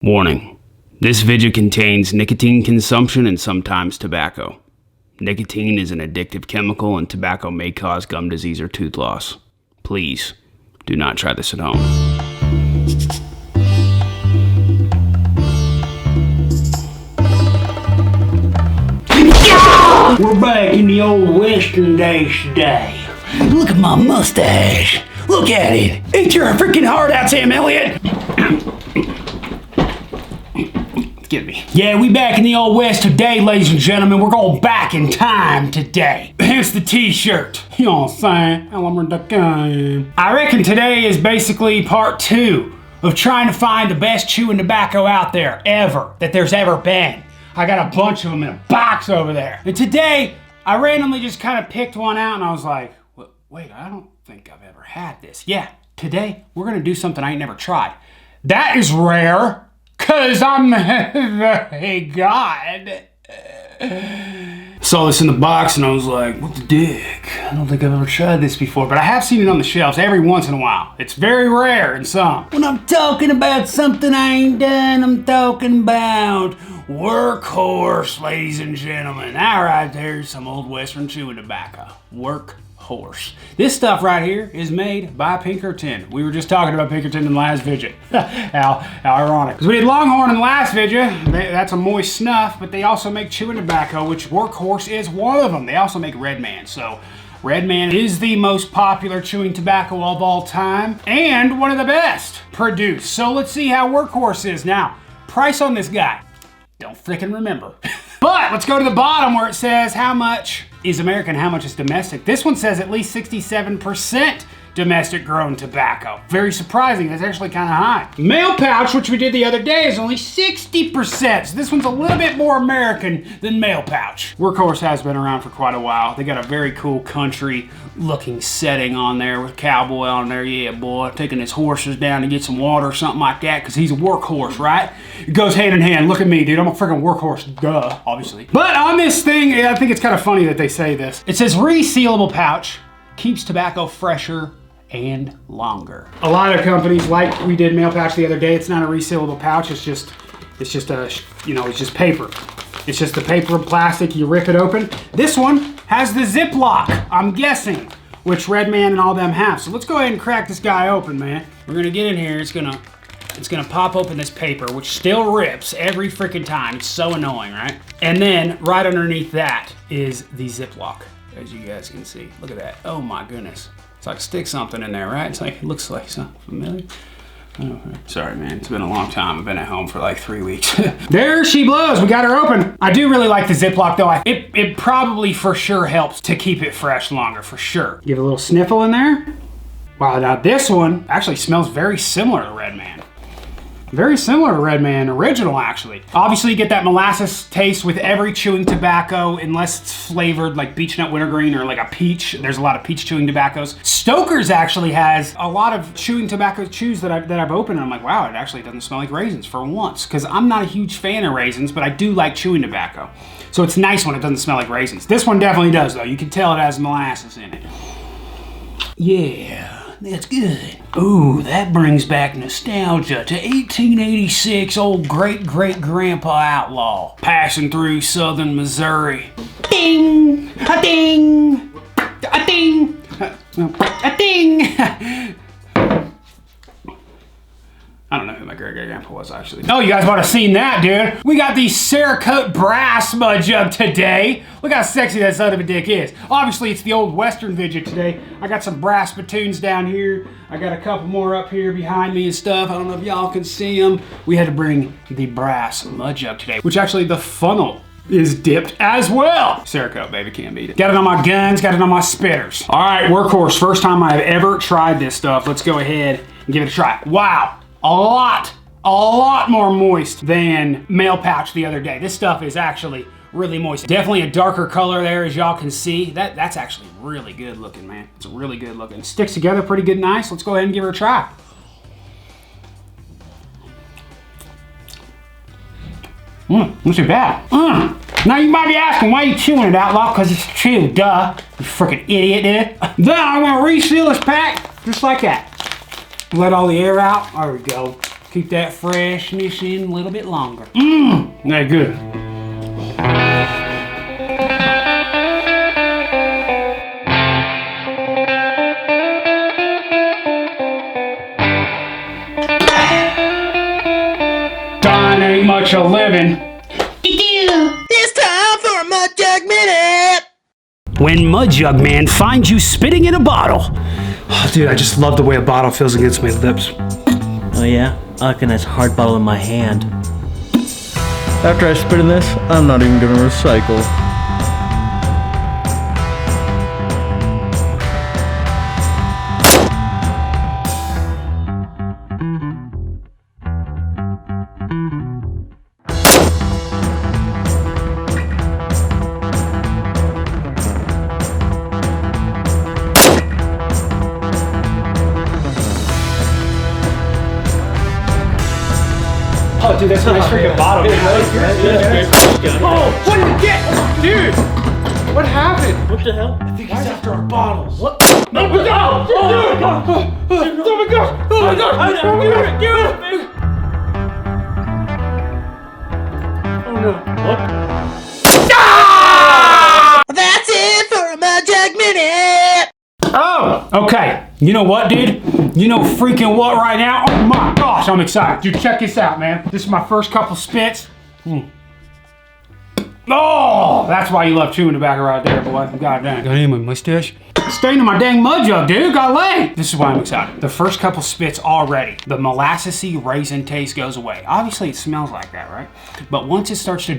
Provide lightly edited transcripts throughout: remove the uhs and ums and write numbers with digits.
Warning. This video contains nicotine consumption and sometimes tobacco. Nicotine is an addictive chemical and tobacco may cause gum disease or tooth loss. Please, do not try this at home. We're back in the old western days today. Look at my mustache. Look at it. Ain't you a freaking hard out, Sam Elliott? Give me. Yeah, we back in the old west today, ladies and gentlemen. We're going back in time today. Hence the t-shirt. You know what I'm saying? I reckon today is basically part 2 of trying to find the best chewing tobacco out there ever, that there's ever been. I got a bunch of them in a box over there. And today, I randomly just kind of picked one out and I was like, wait, I don't think I've ever had this. Yeah, today, we're gonna do something I ain't never tried. That is rare. Cause I'm a god. Saw this in the box and I was like, what the dick? I don't think I've ever tried this before, but I have seen it on the shelves every once in a while. It's very rare in some. When I'm talking about something I ain't done, I'm talking about Workhorse, ladies and gentlemen. That right there is some old western chewing tobacco. Workhorse. This stuff right here is made by Pinkerton. We were just talking about Pinkerton in the last video. How ironic. Because we did Longhorn in the last video. That's a moist snuff, but they also make chewing tobacco, which Workhorse is one of them. They also make Redman. So Redman is the most popular chewing tobacco of all time and one of the best produced. So let's see how Workhorse is. Now, price on this guy. Don't freaking remember. But let's go to the bottom where it says how much is American, how much is domestic. This one says at least 67% domestic grown tobacco. Very surprising, that's actually kind of high. Mail pouch, which we did the other day, is only 60%. So this one's a little bit more American than mail pouch. Workhorse has been around for quite a while. They got a very cool country looking setting on there with cowboy on there. Yeah, boy, taking his horses down to get some water or something like that because he's a workhorse, right? It goes hand in hand. Look at me, dude. I'm a freaking workhorse, duh, obviously. But on this thing, I think it's kind of funny that they say this. It says resealable pouch, keeps tobacco fresher and longer. A lot of companies, like we did mail pouch the other day, it's not a resealable pouch. It's just paper. It's just the paper and plastic. You rip it open. This one has the Ziploc, I'm guessing, which Redman and all them have. So let's go ahead and crack this guy open, man. We're gonna get in here. It's gonna pop open this paper, which still rips every freaking time. It's so annoying, right? And then right underneath that is the Ziploc, as you guys can see. Look at that. Oh my goodness. It's like stick something in there, right? It's like, it looks like something familiar. Oh, sorry, man. It's been a long time. I've been at home for like 3 weeks. There she blows. We got her open. I do really like the Ziploc though. It probably for sure helps to keep it fresh longer, for sure. Give a little sniffle in there. Wow, now this one actually smells very similar to Redman. Very similar to Redman original, actually. Obviously, you get that molasses taste with every chewing tobacco, unless it's flavored like beech nut wintergreen or like a peach. There's a lot of peach chewing tobaccos. Stoker's actually has a lot of chewing tobacco chews that I've opened, and I'm like, wow, it actually doesn't smell like raisins for once. Because I'm not a huge fan of raisins, but I do like chewing tobacco. So it's nice when it doesn't smell like raisins. This one definitely does, though. You can tell it has molasses in it. Yeah. That's good. Ooh, that brings back nostalgia to 1886, old great-great-grandpa Outlaw, passing through southern Missouri. Ding! A ding! A ding! A ding! I don't know who my great-great-grandpa was, actually. Oh, you guys might have seen that, dude. We got the Cerakote brass mud jug today. Look how sexy that son of a dick is. Obviously, it's the old western video today. I got some brass spittoons down here. I got a couple more up here behind me and stuff. I don't know if y'all can see them. We had to bring the brass mud jug today, which actually the funnel is dipped as well. Cerakote, baby, can't beat it. Got it on my guns, got it on my spitters. All right, Workhorse, first time I've ever tried this stuff. Let's go ahead and give it a try. Wow. A lot more moist than mail pouch the other day. This stuff is actually really moist. Definitely a darker color there, as y'all can see. That's actually really good looking, man. It's really good looking. Sticks together pretty good, nice. Let's go ahead and give her a try. Not too bad. Now you might be asking, why are you chewing it, Outlaw? Because it's chewed, duh. You freaking idiot, dude. Then I'm gonna reseal this pack just like that. Let all the air out. There we go. Keep that freshness in a little bit longer. Mmm, that good. Darn, ain't much of living. It's time for a Mud Jug Minute! When Mud Jug Man finds you spitting in a bottle. Oh, dude, I just love the way a bottle feels against my lips. Oh yeah? I like a nice hard bottle in my hand. After I spit in this, I'm not even gonna recycle. Oh, dude, that's a nice freaking bottle, man. Oh, what did you get? Dude, what happened? What the hell? I think he's after our bottles. What? No, oh my God! Oh my God! Oh my God! Oh my God! Oh no. What? That's it for a Mud Jug Minute! Oh, okay. You know what, dude? You know freaking what right now? Oh my gosh, I'm excited. Dude, check this out, man. This is my first couple spits. Oh, that's why you love chewing tobacco right there, boy. God dang. Got in my mustache. Staying in my dang mud jug, dude. Got laid. This is why I'm excited. The first couple spits already, the molassesy raisin taste goes away. Obviously, it smells like that, right? But once it starts to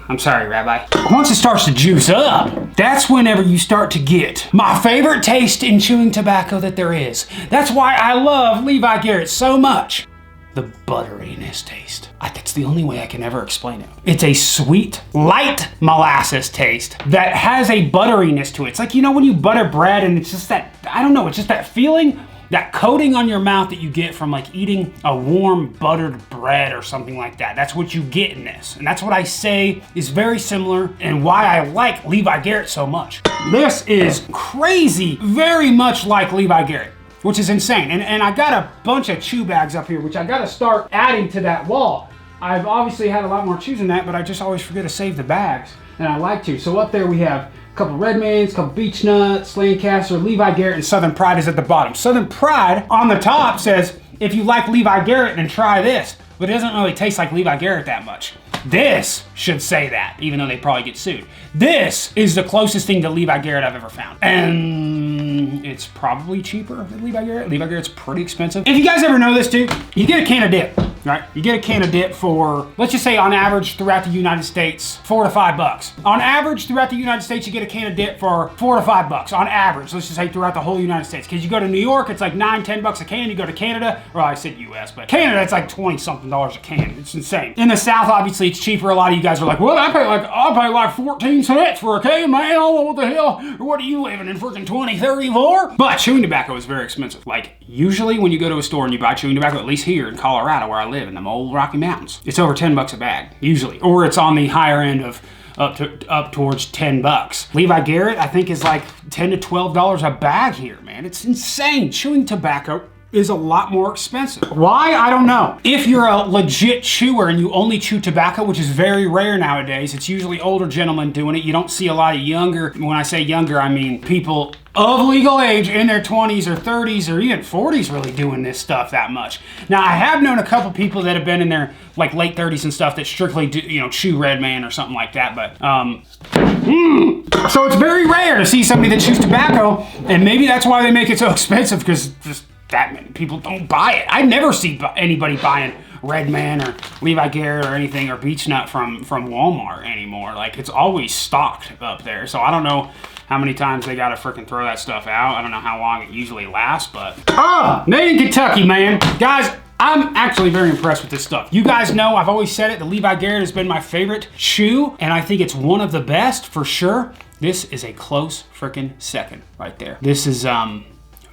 I'm sorry, Rabbi. Once it starts to juice up, that's whenever you start to get my favorite taste in chewing tobacco that there is. That's why I love Levi Garrett so much. The butteriness taste. That's the only way I can ever explain it. It's a sweet, light molasses taste that has a butteriness to it. It's like, you know, when you butter bread and it's just that, I don't know, it's just that feeling, that coating on your mouth that you get from like eating a warm buttered bread or something like that. That's what you get in this. And that's what I say is very similar and why I like Levi Garrett so much. This is crazy, very much like Levi Garrett, which is insane. And I got a bunch of chew bags up here, which I gotta start adding to that wall. I've obviously had a lot more chews than that, but I just always forget to save the bags, and I like to. So up there we have a couple Redmans, a couple Beech Nuts, Lancaster, Levi Garrett, and Southern Pride is at the bottom. Southern Pride on the top says, if you like Levi Garrett, then try this. But it doesn't really taste like Levi Garrett that much. This should say that, even though they probably get sued. This is the closest thing to Levi Garrett I've ever found. And it's probably cheaper than Levi Garrett. Levi Garrett's pretty expensive. If you guys ever know this, dude, you get a can of dip, right? You get a can of dip for, let's just say on average throughout the United States, $4 to $5. On average throughout the United States, you get a can of dip for $4 to $5. On average, let's just say throughout the whole United States. Because you go to New York, it's like $9, $10 a can. You go to Canada, or I said US, but Canada, it's like 20-something a can. It's insane. In the South, obviously, it's cheaper. A lot of you guys are like, well, I'll pay like 14 cents for a can, man. I don't know what the hell. What are you living in, freaking 2034? But chewing tobacco is very expensive. Like, usually when you go to a store and you buy chewing tobacco, at least here in Colorado where I live in them old Rocky Mountains, it's over 10 bucks a bag, usually. Or it's on the higher end of up towards 10 bucks. Levi Garrett, I think, is like $10 to $12 a bag here, man. It's insane. Chewing tobacco is a lot more expensive. Why? I don't know. If you're a legit chewer and you only chew tobacco, which is very rare nowadays, it's usually older gentlemen doing it. You don't see a lot of younger, when I say younger, I mean people of legal age in their 20s or 30s or even 40s really doing this stuff that much. Now, I have known a couple people that have been in their like late 30s and stuff that strictly do, you know, chew Redman or something like that, but so it's very rare to see somebody that chews tobacco, and maybe that's why they make it so expensive, because just that many people don't buy it. I never see anybody buying Redman or Levi Garrett or anything or Beech Nut from Walmart anymore. Like, it's always stocked up there. So I don't know how many times they gotta freaking throw that stuff out. I don't know how long it usually lasts, but made in Kentucky, man. Guys, I'm actually very impressed with this stuff. You guys know, I've always said it, the Levi Garrett has been my favorite chew, and I think it's one of the best for sure. This is a close freaking second right there. This is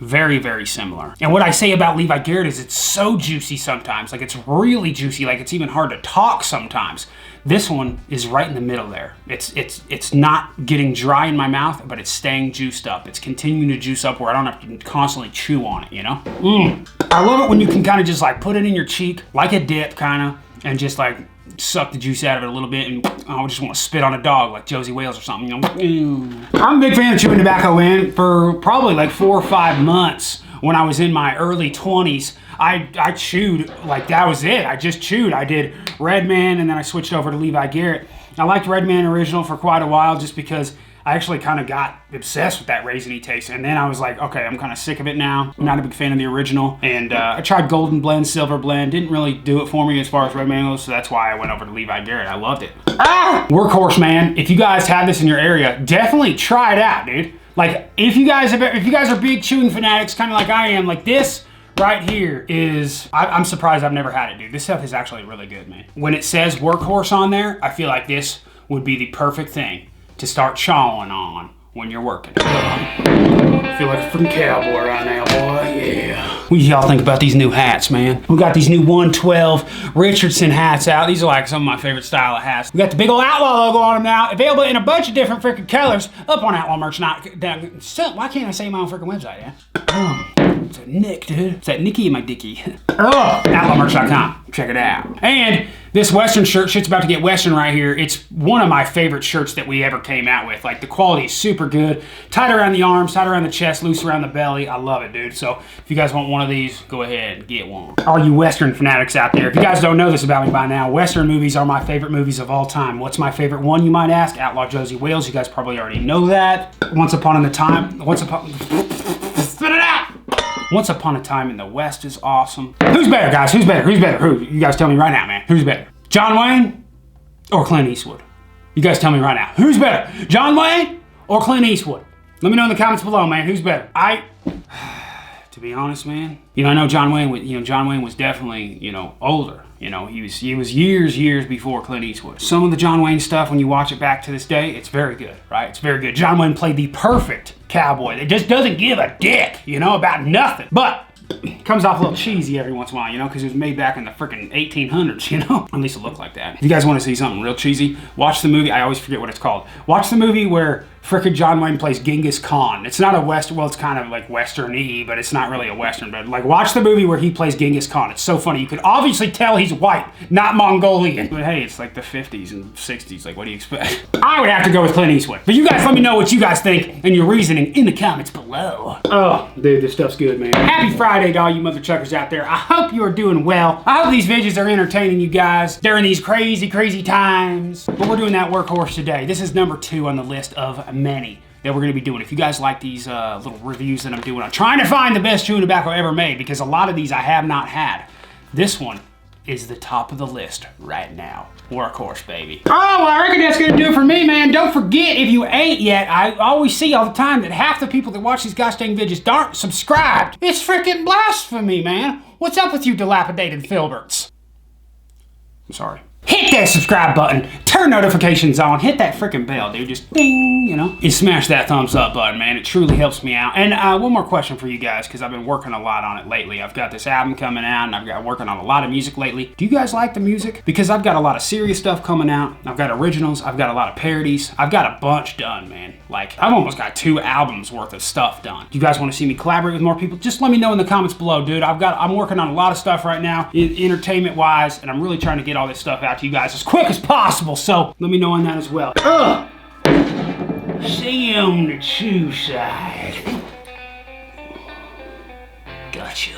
Very, very similar. And what I say about Levi Garrett is it's so juicy sometimes. Like, it's really juicy. Like, it's even hard to talk sometimes. This one is right in the middle there. It's not getting dry in my mouth, but it's staying juiced up. It's continuing to juice up where I don't have to constantly chew on it, you know? I love it when you can kind of just like put it in your cheek like a dip kind of and just like suck the juice out of it a little bit and I just want to spit on a dog like Josie Wales or something, you know? I'm a big fan of chewing tobacco in for probably like 4 or 5 months. When I was in my early 20s, I chewed, like that was it. I just chewed. I did Redman and then I switched over to Levi Garrett. I liked Redman Original for quite a while just because I actually kind of got obsessed with that raisiny taste. And then I was like, okay, I'm kind of sick of it now. I'm not a big fan of the original. And I tried Golden Blend, Silver Blend. Didn't really do it for me as far as Redman goes, so that's why I went over to Levi Garrett. I loved it. Workhorse, man. If you guys have this in your area, definitely try it out, dude. Like, if you guys are big chewing fanatics, kind of like I am, like this right here is, I'm surprised I've never had it, dude. This stuff is actually really good, man. When it says Workhorse on there, I feel like this would be the perfect thing to start chawing on when you're working. I feel like a freaking cowboy right now, boy, yeah. What do y'all think about these new hats, man? We got these new 112 Richardson hats out. These are like some of my favorite style of hats. We got the big old Outlaw logo on them now, available in a bunch of different freaking colors up on Outlaw merch. Why can't I say my own freaking website, yeah? It's a Nick, dude. It's that Nicky in my dicky. OutlawMerch.com. Check it out. And this Western shirt, shit's about to get Western right here. It's one of my favorite shirts that we ever came out with. Like, the quality is super good. Tight around the arms, tight around the chest, loose around the belly. I love it, dude. So if you guys want one of these, go ahead and get one. All you Western fanatics out there, if you guys don't know this about me by now, Western movies are my favorite movies of all time. What's my favorite one, you might ask? Outlaw Josie Wales. You guys probably already know that. Once Upon a Time in the West is awesome. Who's better, guys? Who's better? Who's better? Who? You guys tell me right now, man. Who's better? John Wayne or Clint Eastwood? You guys tell me right now. Who's better? John Wayne or Clint Eastwood? Let me know in the comments below, man. Who's better? To be honest, man, you know, I know John Wayne was definitely, you know, older. You know, he was years before Clint Eastwood. Some of the John Wayne stuff, when you watch it back to this day, it's very good, right? It's very good. John Wayne played the perfect cowboy that just doesn't give a dick, you know, about nothing. But comes off a little cheesy every once in a while, you know, because it was made back in the freaking 1800s, you know? At least it looked like that. If you guys want to see something real cheesy, watch the movie. I always forget what it's called. Watch the movie where frickin' John Wayne plays Genghis Khan. It's not a Western, well, it's kind of like Western-y, but it's not really a Western. But like, watch the movie where he plays Genghis Khan. It's so funny. You can obviously tell he's white, not Mongolian. But hey, it's like the 50s and 60s. Like, what do you expect? I would have to go with Clint Eastwood. But you guys let me know what you guys think and your reasoning in the comments below. Oh, dude, this stuff's good, man. Happy Friday to all you mother chuckers out there. I hope you are doing well. I hope these videos are entertaining you guys during these crazy, crazy times. But we're doing that workhorse today. This is number 2 on the list of many that we're going to be doing. If you guys like these little reviews that I'm doing, I'm trying to find the best chewing tobacco ever made because a lot of these I have not had. This one is the top of the list right now. Workhorse, baby. Oh, well, I reckon that's going to do it for me, man. Don't forget, if you ain't yet, I always see all the time that half the people that watch these gosh dang videos aren't subscribed. It's freaking blasphemy, man. What's up with you dilapidated filberts? I'm sorry. Hit that subscribe button, turn notifications on, hit that freaking bell, dude. Just ding, you know. And smash that thumbs up button, man. It truly helps me out. And one more question for you guys, because I've been working a lot on it lately. I've got this album coming out, and I've got working on a lot of music lately. Do you guys like the music? Because I've got a lot of serious stuff coming out. I've got originals. I've got a lot of parodies. I've got a bunch done, man. Like, I've almost got 2 albums worth of stuff done. Do you guys want to see me collaborate with more people? Just let me know in the comments below, dude. I'm working on a lot of stuff right now, entertainment-wise, and I'm really trying to get all this stuff out to you guys as quick as possible, so let me know on that as well. See you on the chew side. Gotcha.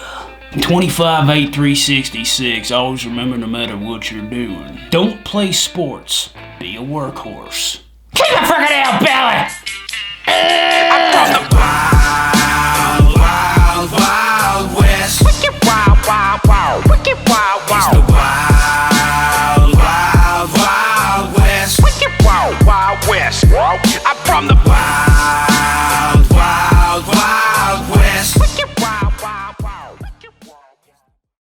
25-8-366. Always remember, no matter what you're doing, don't play sports. Be a workhorse. Keep the frickin' hell, belly! I'm from the wild, wild, wild west. Wicked wild, wild, wild. Wicked wild, wild. It's the wild, wild, wild west. Wicked wild, wild west. I'm from the wild.